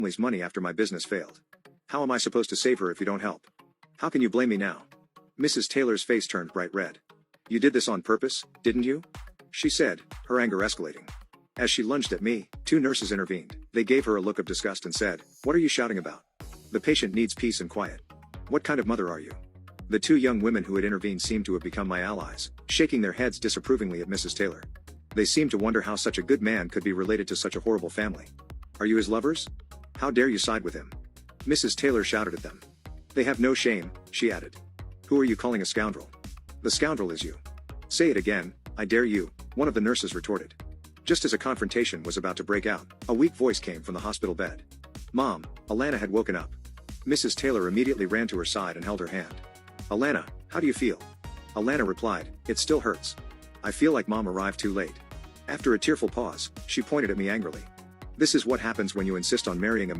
family's money after my business failed. How am I supposed to save her if you don't help? How can you blame me now? Mrs. Taylor's face turned bright red. You did this on purpose, didn't you? She said, her anger escalating. As she lunged at me, two nurses intervened. They gave her a look of disgust and said, "What are you shouting about? The patient needs peace and quiet. What kind of mother are you?" The two young women who had intervened seemed to have become my allies, shaking their heads disapprovingly at Mrs. Taylor. They seemed to wonder how such a good man could be related to such a horrible family. Are you his lovers? How dare you side with him? Mrs. Taylor shouted at them. They have no shame, she added. Who are you calling a scoundrel? The scoundrel is you. Say it again, I dare you, one of the nurses retorted. Just as a confrontation was about to break out, a weak voice came from the hospital bed. Mom, Alana had woken up. Mrs. Taylor immediately ran to her side and held her hand. Alana, how do you feel? Alana replied, it still hurts. I feel like Mom arrived too late. After a tearful pause, she pointed at me angrily. This is what happens when you insist on marrying a